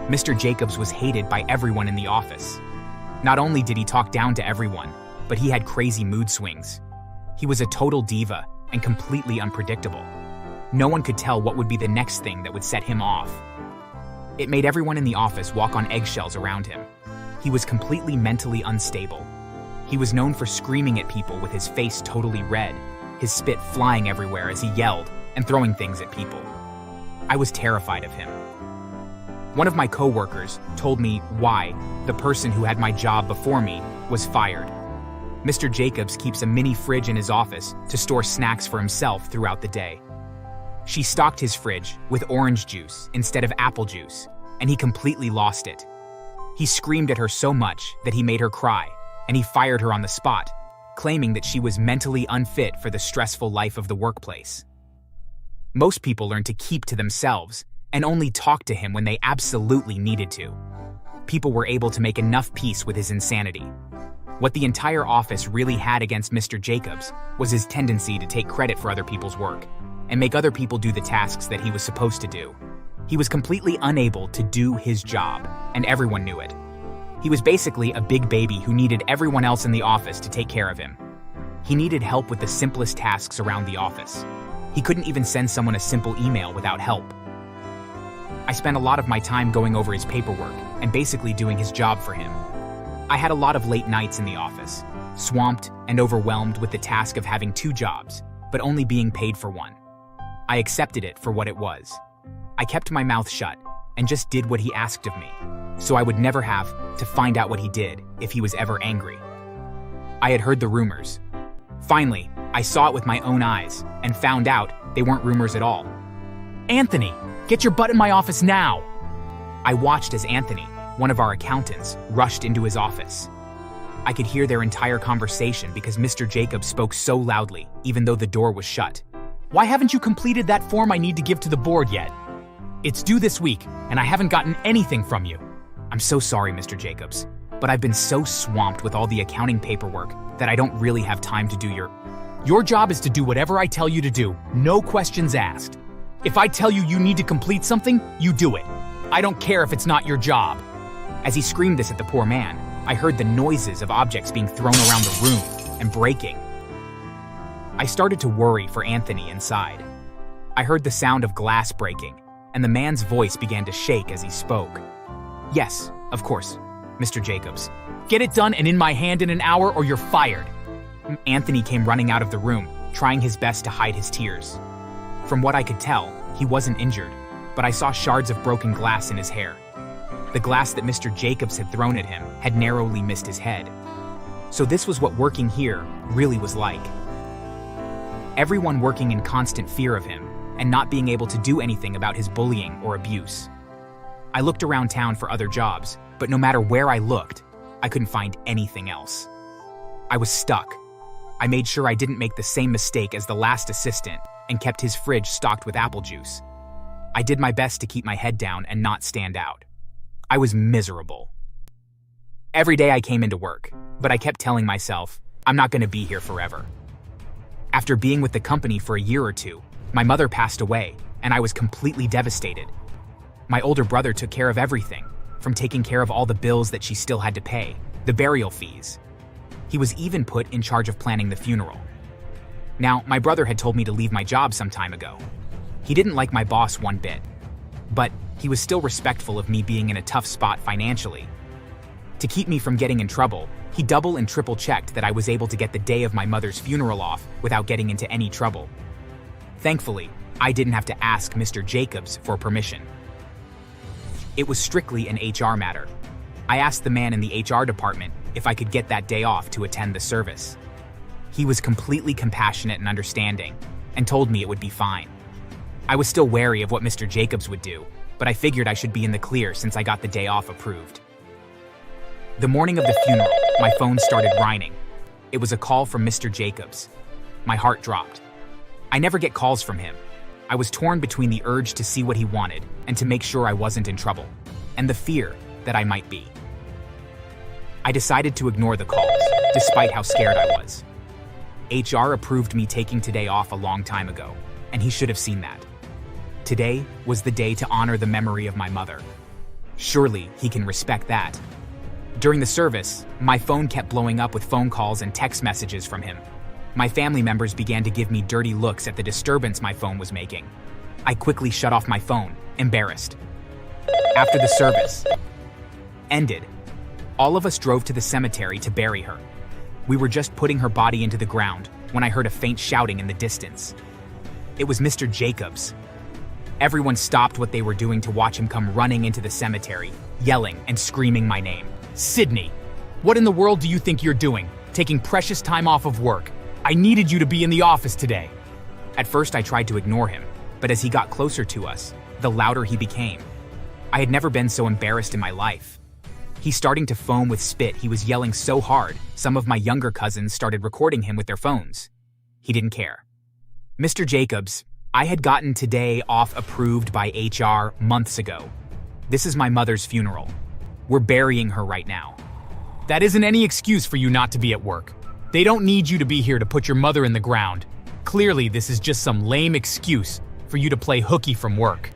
Mr. Jacobs was hated by everyone in the office. Not only did he talk down to everyone, but he had crazy mood swings. He was a total diva and completely unpredictable. No one could tell what would be the next thing that would set him off. It made everyone in the office walk on eggshells around him. He was completely mentally unstable. He was known for screaming at people with his face totally red, his spit flying everywhere as he yelled and throwing things at people. I was terrified of him. One of my coworkers told me why the person who had my job before me was fired. Mr. Jacobs keeps a mini fridge in his office to store snacks for himself throughout the day. She stocked his fridge with orange juice instead of apple juice, and he completely lost it. He screamed at her so much that he made her cry, and he fired her on the spot, claiming that she was mentally unfit for the stressful life of the workplace. Most people learn to keep to themselves and only talk to him when they absolutely needed to. People were able to make enough peace with his insanity. What the entire office really had against Mr. Jacobs was his tendency to take credit for other people's work and make other people do the tasks that he was supposed to do. He was completely unable to do his job, and everyone knew it. He was basically a big baby who needed everyone else in the office to take care of him. He needed help with the simplest tasks around the office. He couldn't even send someone a simple email without help. I spent a lot of my time going over his paperwork and basically doing his job for him. I had a lot of late nights in the office, swamped and overwhelmed with the task of having 2 jobs, but only being paid for one. I accepted it for what it was. I kept my mouth shut and just did what he asked of me, so I would never have to find out what he did if he was ever angry. I had heard the rumors. Finally, I saw it with my own eyes and found out they weren't rumors at all. Anthony, get your butt in my office now! I watched as Anthony, one of our accountants, rushed into his office. I could hear their entire conversation because Mr. Jacobs spoke so loudly, even though the door was shut. Why haven't you completed that form I need to give to the board yet? It's due this week, and I haven't gotten anything from you. I'm so sorry, Mr. Jacobs, but I've been so swamped with all the accounting paperwork that I don't really have time to do Your job is to do whatever I tell you to do, no questions asked. If I tell you you need to complete something, you do it. I don't care if it's not your job. As he screamed this at the poor man, I heard the noises of objects being thrown around the room and breaking. I started to worry for Anthony inside. I heard the sound of glass breaking, and the man's voice began to shake as he spoke. Yes, of course, Mr. Jacobs. Get it done and in my hand in an hour or you're fired. Anthony came running out of the room, trying his best to hide his tears. From what I could tell, he wasn't injured, but I saw shards of broken glass in his hair. The glass that Mr. Jacobs had thrown at him had narrowly missed his head. So this was what working here really was like. Everyone working in constant fear of him and not being able to do anything about his bullying or abuse. I looked around town for other jobs, but no matter where I looked, I couldn't find anything else. I was stuck. I made sure I didn't make the same mistake as the last assistant and kept his fridge stocked with apple juice. I did my best to keep my head down and not stand out. I was miserable. Every day I came into work, but I kept telling myself, I'm not going to be here forever. After being with the company for a year or 2, my mother passed away, and I was completely devastated. My older brother took care of everything, from taking care of all the bills that she still had to pay, the burial fees. He was even put in charge of planning the funeral. Now, my brother had told me to leave my job some time ago. He didn't like my boss one bit, but he was still respectful of me being in a tough spot financially. To keep me from getting in trouble, he double and triple checked that I was able to get the day of my mother's funeral off without getting into any trouble. Thankfully, I didn't have to ask Mr. Jacobs for permission. It was strictly an HR matter. I asked the man in the HR department if I could get that day off to attend the service. He was completely compassionate and understanding, and told me it would be fine. I was still wary of what Mr. Jacobs would do, but I figured I should be in the clear since I got the day off approved. The morning of the funeral, my phone started ringing. It was a call from Mr. Jacobs. My heart dropped. I never get calls from him. I was torn between the urge to see what he wanted and to make sure I wasn't in trouble, and the fear that I might be. I decided to ignore the calls, despite how scared I was. HR approved me taking today off a long time ago, and he should have seen that. Today was the day to honor the memory of my mother. Surely he can respect that. During the service, my phone kept blowing up with phone calls and text messages from him. My family members began to give me dirty looks at the disturbance my phone was making. I quickly shut off my phone, embarrassed. After the service ended, all of us drove to the cemetery to bury her. We were just putting her body into the ground when I heard a faint shouting in the distance. It was Mr. Jacobs. Everyone stopped what they were doing to watch him come running into the cemetery, yelling and screaming my name. Sydney, what in the world do you think you're doing? Taking precious time off of work. I needed you to be in the office today. At first I tried to ignore him, but as he got closer to us, the louder he became. I had never been so embarrassed in my life. He's starting to foam with spit. He was yelling so hard, some of my younger cousins started recording him with their phones. He didn't care. Mr. Jacobs, I had gotten today off approved by HR months ago. This is my mother's funeral. We're burying her right now. That isn't any excuse for you not to be at work. They don't need you to be here to put your mother in the ground. Clearly, this is just some lame excuse for you to play hooky from work.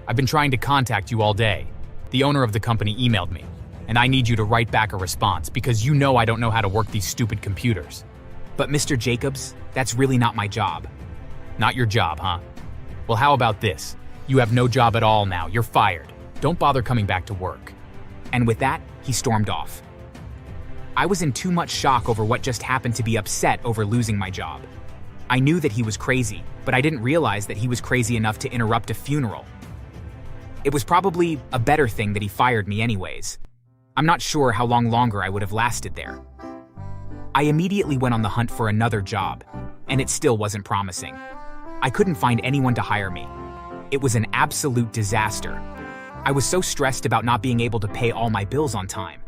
I've been trying to contact you all day. The owner of the company emailed me, and I need you to write back a response because you know I don't know how to work these stupid computers. But Mr. Jacobs, that's really not my job. Not your job, huh? Well, how about this? You have no job at all now. You're fired. Don't bother coming back to work. And with that, he stormed off. I was in too much shock over what just happened to be upset over losing my job. I knew that he was crazy, but I didn't realize that he was crazy enough to interrupt a funeral. It was probably a better thing that he fired me anyways. I'm not sure how long longer I would have lasted there. I immediately went on the hunt for another job, and it still wasn't promising. I couldn't find anyone to hire me. It was an absolute disaster. I was so stressed about not being able to pay all my bills on time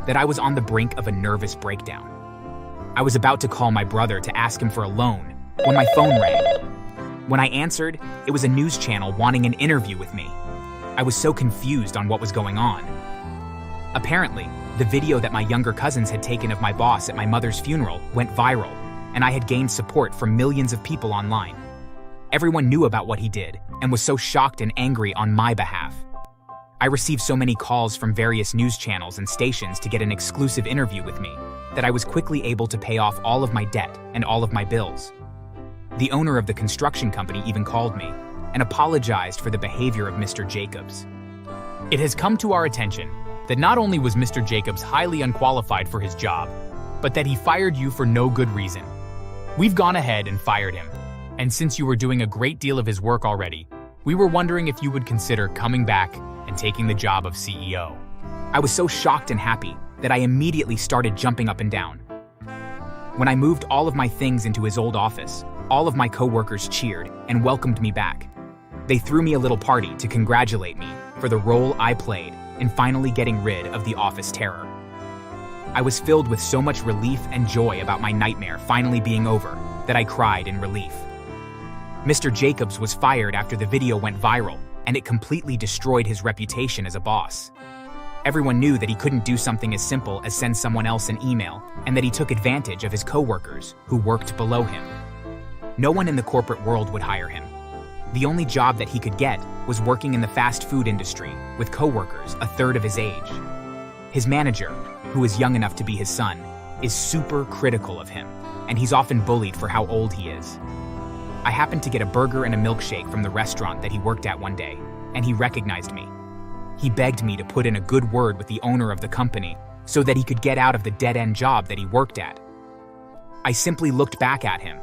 that I was on the brink of a nervous breakdown. I was about to call my brother to ask him for a loan when my phone rang. When I answered, it was a news channel wanting an interview with me. I was so confused on what was going on. Apparently, the video that my younger cousins had taken of my boss at my mother's funeral went viral, and I had gained support from millions of people online. Everyone knew about what he did and was so shocked and angry on my behalf. I received so many calls from various news channels and stations to get an exclusive interview with me that I was quickly able to pay off all of my debt and all of my bills. The owner of the construction company even called me and apologized for the behavior of Mr. Jacobs. It has come to our attention that not only was Mr. Jacobs highly unqualified for his job, but that he fired you for no good reason. We've gone ahead and fired him, and since you were doing a great deal of his work already, we were wondering if you would consider coming back and taking the job of CEO. I was so shocked and happy that I immediately started jumping up and down. When I moved all of my things into his old office, all of my coworkers cheered and welcomed me back. They threw me a little party to congratulate me for the role I played in finally getting rid of the office terror. I was filled with so much relief and joy about my nightmare finally being over that I cried in relief. Mr. Jacobs was fired after the video went viral, and it completely destroyed his reputation as a boss. Everyone knew that he couldn't do something as simple as send someone else an email, and that he took advantage of his coworkers who worked below him. No one in the corporate world would hire him. The only job that he could get was working in the fast food industry with coworkers a third of his age. His manager, who is young enough to be his son, is super critical of him, and he's often bullied for how old he is. I happened to get a burger and a milkshake from the restaurant that he worked at one day, and he recognized me. He begged me to put in a good word with the owner of the company so that he could get out of the dead-end job that he worked at. I simply looked back at him,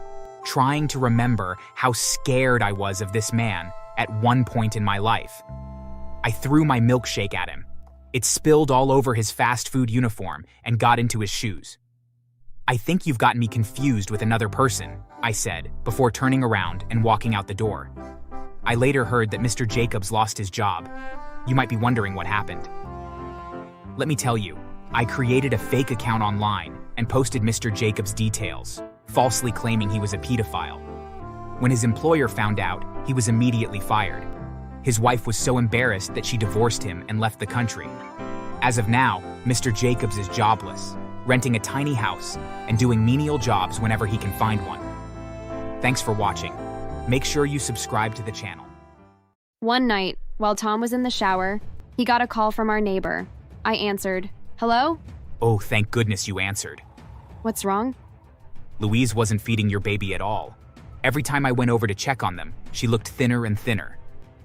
trying to remember how scared I was of this man at one point in my life. I threw my milkshake at him. It spilled all over his fast food uniform and got into his shoes. "I think you've gotten me confused with another person," I said, before turning around and walking out the door. I later heard that Mr. Jacobs lost his job. You might be wondering what happened. Let me tell you, I created a fake account online and posted Mr. Jacobs' details, falsely claiming he was a pedophile. When his employer found out, he was immediately fired. His wife was so embarrassed that she divorced him and left the country. As of now, Mr. Jacobs is jobless, renting a tiny house and doing menial jobs whenever he can find one. Thanks for watching. Make sure you subscribe to the channel. One night, while Tom was in the shower, he got a call from our neighbor. I answered. Hello? Oh, thank goodness you answered. What's wrong? Louise wasn't feeding your baby at all. Every time I went over to check on them, she looked thinner and thinner.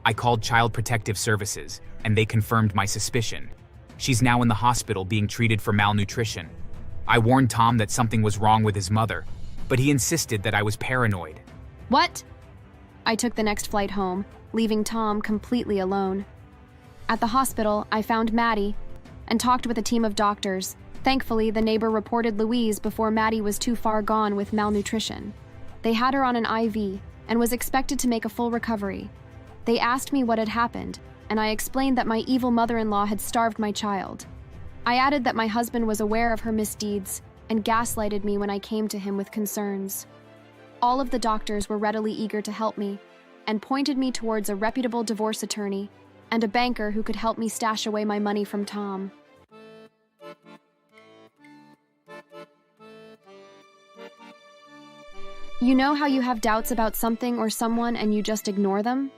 I called Child Protective Services, and they confirmed my suspicion. She's now in the hospital being treated for malnutrition. I warned Tom that something was wrong with his mother, but he insisted that I was paranoid. What? I took the next flight home, leaving Tom completely alone. At the hospital, I found Maddie and talked with a team of doctors. Thankfully, the neighbor reported Louise before Maddie was too far gone with malnutrition. They had her on an IV and was expected to make a full recovery. They asked me what had happened, and I explained that my evil mother-in-law had starved my child. I added that my husband was aware of her misdeeds and gaslighted me when I came to him with concerns. All of the doctors were readily eager to help me and pointed me towards a reputable divorce attorney and a banker who could help me stash away my money from Tom. You know how you have doubts about something or someone and you just ignore them?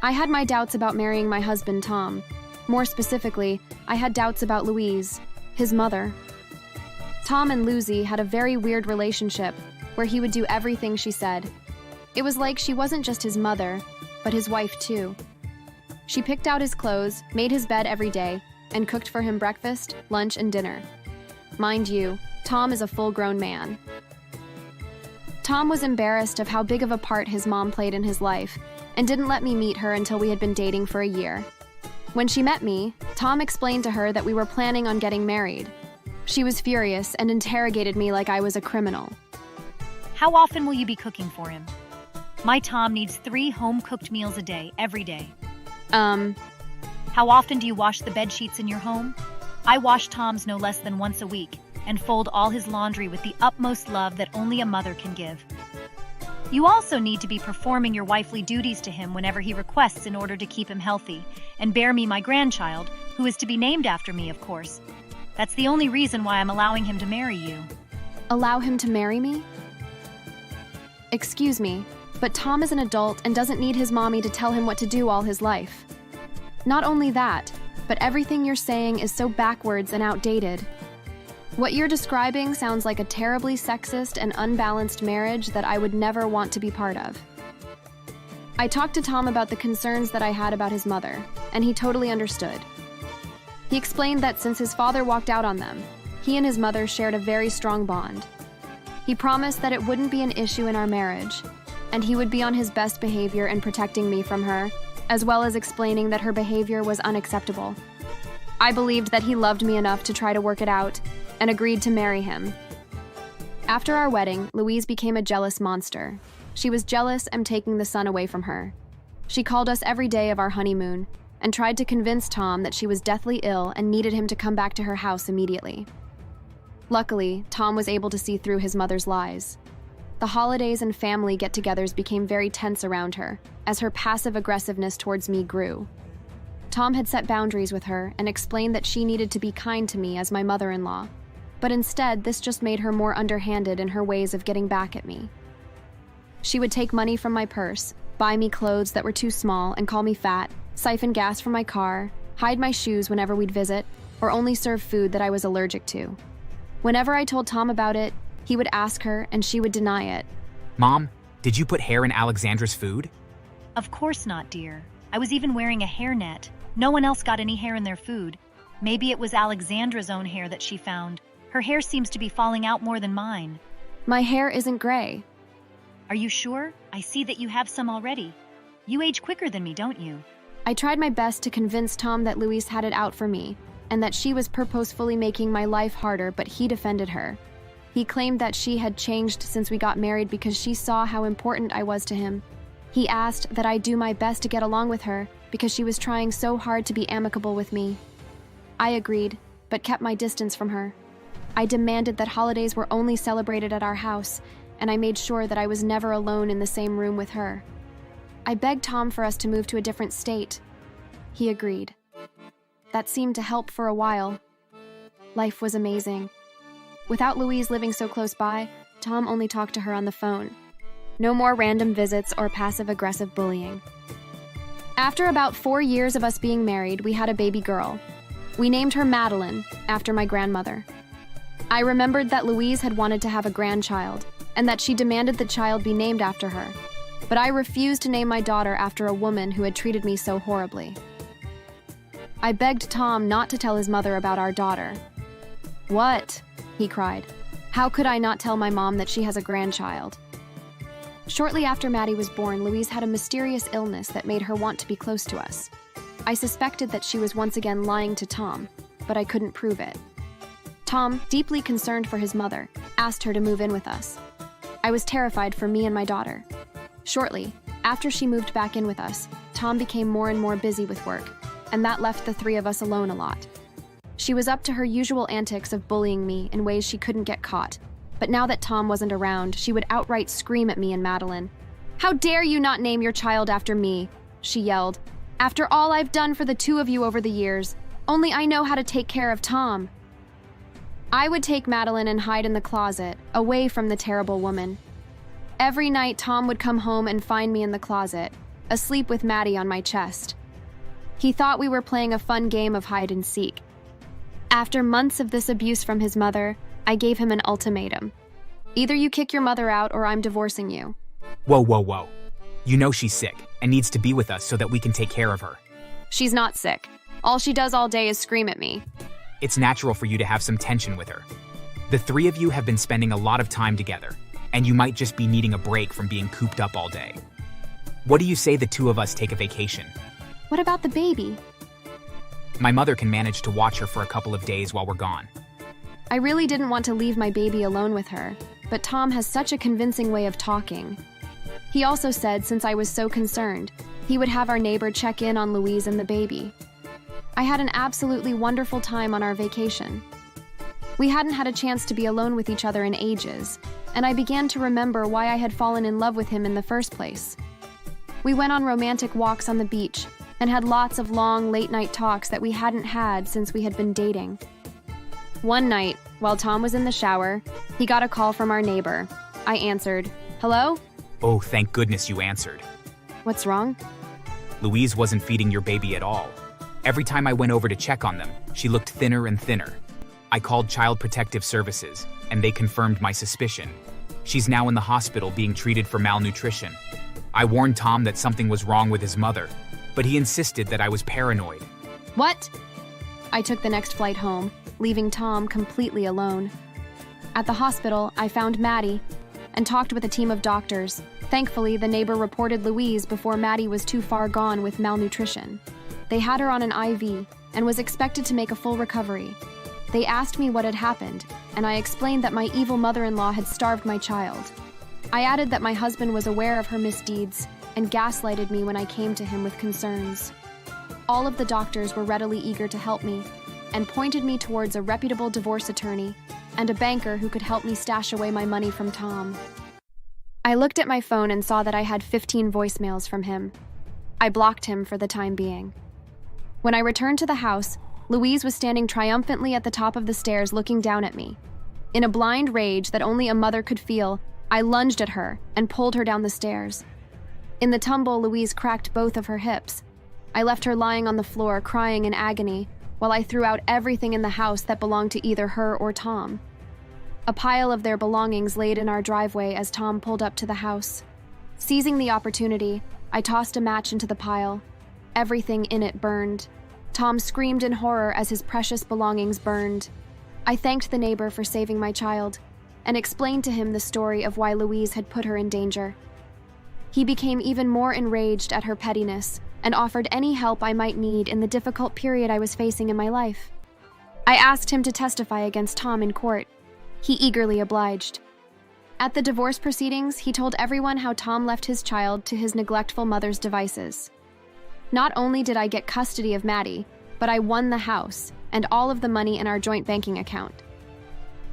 I had my doubts about marrying my husband, Tom. More specifically, I had doubts about Louise, his mother. Tom and Lucy had a very weird relationship where he would do everything she said. It was like she wasn't just his mother, but his wife too. She picked out his clothes, made his bed every day, and cooked for him breakfast, lunch, and dinner. Mind you, Tom is a full-grown man. Tom was embarrassed of how big of a part his mom played in his life and didn't let me meet her until we had been dating for a year. When she met me, Tom explained to her that we were planning on getting married. She was furious and interrogated me like I was a criminal. How often will you be cooking for him? My Tom needs 3 home-cooked meals a day, every day. How often do you wash the bed sheets in your home? I wash Tom's no less than once a week and fold all his laundry with the utmost love that only a mother can give. You also need to be performing your wifely duties to him whenever he requests in order to keep him healthy and bear me my grandchild, who is to be named after me, of course. That's the only reason why I'm allowing him to marry you. Allow him to marry me? Excuse me, but Tom is an adult and doesn't need his mommy to tell him what to do all his life. Not only that, but everything you're saying is so backwards and outdated. What you're describing sounds like a terribly sexist and unbalanced marriage that I would never want to be part of. I talked to Tom about the concerns that I had about his mother, and he totally understood. He explained that since his father walked out on them, he and his mother shared a very strong bond. He promised that it wouldn't be an issue in our marriage, and he would be on his best behavior in protecting me from her, as well as explaining that her behavior was unacceptable. I believed that he loved me enough to try to work it out, and agreed to marry him. After our wedding, Louise became a jealous monster. She was jealous and taking the son away from her. She called us every day of our honeymoon and tried to convince Tom that she was deathly ill and needed him to come back to her house immediately. Luckily, Tom was able to see through his mother's lies. The holidays and family get-togethers became very tense around her as her passive aggressiveness towards me grew. Tom had set boundaries with her and explained that she needed to be kind to me as my mother-in-law. But instead, this just made her more underhanded in her ways of getting back at me. She would take money from my purse, buy me clothes that were too small and call me fat, siphon gas from my car, hide my shoes whenever we'd visit, or only serve food that I was allergic to. Whenever I told Tom about it, he would ask her and she would deny it. Mom, did you put hair in Alexandra's food? Of course not, dear. I was even wearing a hairnet. No one else got any hair in their food. Maybe it was Alexandra's own hair that she found. Her hair seems to be falling out more than mine. My hair isn't gray. Are you sure? I see that you have some already. You age quicker than me, don't you? I tried my best to convince Tom that Louise had it out for me, and that she was purposefully making my life harder, but he defended her. He claimed that she had changed since we got married because she saw how important I was to him. He asked that I do my best to get along with her because she was trying so hard to be amicable with me. I agreed, but kept my distance from her. I demanded that holidays were only celebrated at our house, and I made sure that I was never alone in the same room with her. I begged Tom for us to move to a different state. He agreed. That seemed to help for a while. Life was amazing. Without Louise living so close by, Tom only talked to her on the phone. No more random visits or passive-aggressive bullying. After about 4 years of us being married, we had a baby girl. We named her Madeline, after my grandmother. I remembered that Louise had wanted to have a grandchild, and that she demanded the child be named after her. But I refused to name my daughter after a woman who had treated me so horribly. I begged Tom not to tell his mother about our daughter. "What?" he cried. "How could I not tell my mom that she has a grandchild?" Shortly after Maddie was born, Louise had a mysterious illness that made her want to be close to us. I suspected that she was once again lying to Tom, but I couldn't prove it. Tom, deeply concerned for his mother, asked her to move in with us. I was terrified for me and my daughter. Shortly, after she moved back in with us, Tom became more and more busy with work, and that left the three of us alone a lot. She was up to her usual antics of bullying me in ways she couldn't get caught, but now that Tom wasn't around, she would outright scream at me and Madeline. "How dare you not name your child after me?" she yelled. "After all I've done for the two of you over the years, only I know how to take care of Tom." I would take Madeline and hide in the closet, away from the terrible woman. Every night, Tom would come home and find me in the closet, asleep with Maddie on my chest. He thought we were playing a fun game of hide and seek. After months of this abuse from his mother, I gave him an ultimatum. "Either you kick your mother out or I'm divorcing you." Whoa, whoa, whoa. You know she's sick and needs to be with us so that we can take care of her. "She's not sick. All she does all day is scream at me." It's natural for you to have some tension with her. The three of you have been spending a lot of time together, and you might just be needing a break from being cooped up all day. What do you say the two of us take a vacation? "What about the baby?" My mother can manage to watch her for a couple of days while we're gone. I really didn't want to leave my baby alone with her, but Tom has such a convincing way of talking. He also said since I was so concerned, he would have our neighbor check in on Louise and the baby. I had an absolutely wonderful time on our vacation. We hadn't had a chance to be alone with each other in ages, and I began to remember why I had fallen in love with him in the first place. We went on romantic walks on the beach and had lots of long, late-night talks that we hadn't had since we had been dating. One night, while Tom was in the shower, he got a call from our neighbor. I answered. "Hello?" Oh, thank goodness you answered. "What's wrong?" Louise wasn't feeding your baby at all. Every time I went over to check on them, she looked thinner and thinner. I called Child Protective Services, and they confirmed my suspicion. She's now in the hospital being treated for malnutrition. I warned Tom that something was wrong with his mother, but he insisted that I was paranoid. "What?" I took the next flight home, leaving Tom completely alone. At the hospital, I found Maddie and talked with a team of doctors. Thankfully, the neighbor reported Louise before Maddie was too far gone with malnutrition. They had her on an IV and was expected to make a full recovery. They asked me what had happened, and I explained that my evil mother-in-law had starved my child. I added that my husband was aware of her misdeeds and gaslighted me when I came to him with concerns. All of the doctors were readily eager to help me and pointed me towards a reputable divorce attorney and a banker who could help me stash away my money from Tom. I looked at my phone and saw that I had 15 voicemails from him. I blocked him for the time being. When I returned to the house, Louise was standing triumphantly at the top of the stairs looking down at me. In a blind rage that only a mother could feel, I lunged at her and pulled her down the stairs. In the tumble, Louise cracked both of her hips. I left her lying on the floor, crying in agony, while I threw out everything in the house that belonged to either her or Tom. A pile of their belongings laid in our driveway as Tom pulled up to the house. Seizing the opportunity, I tossed a match into the pile. Everything in it burned. Tom screamed in horror as his precious belongings burned. I thanked the neighbor for saving my child and explained to him the story of why Louise had put her in danger. He became even more enraged at her pettiness and offered any help I might need in the difficult period I was facing in my life. I asked him to testify against Tom in court. He eagerly obliged. At the divorce proceedings, he told everyone how Tom left his child to his neglectful mother's devices. Not only did I get custody of Maddie, but I won the house and all of the money in our joint banking account.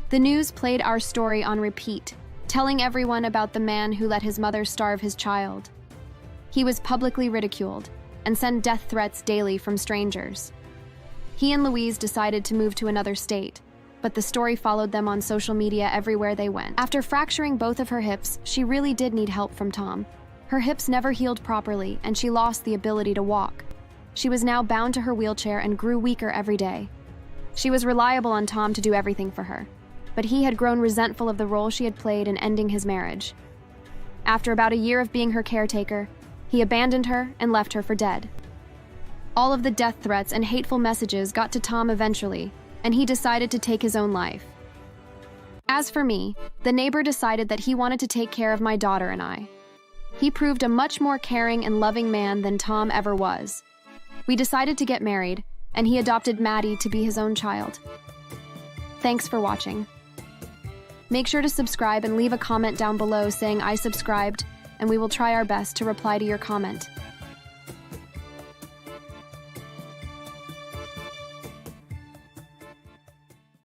The news played our story on repeat, telling everyone about the man who let his mother starve his child. He was publicly ridiculed and sent death threats daily from strangers. He and Louise decided to move to another state, but the story followed them on social media everywhere they went. After fracturing both of her hips, she really did need help from Tom. Her hips never healed properly, and she lost the ability to walk. She was now bound to her wheelchair and grew weaker every day. She was reliable on Tom to do everything for her, but he had grown resentful of the role she had played in ending his marriage. After about a year of being her caretaker, he abandoned her and left her for dead. All of the death threats and hateful messages got to Tom eventually, and he decided to take his own life. As for me, the neighbor decided that he wanted to take care of my daughter and I. He proved a much more caring and loving man than Tom ever was. We decided to get married, and he adopted Maddie to be his own child. Thanks for watching. Make sure to subscribe and leave a comment down below saying I subscribed, and we will try our best to reply to your comment.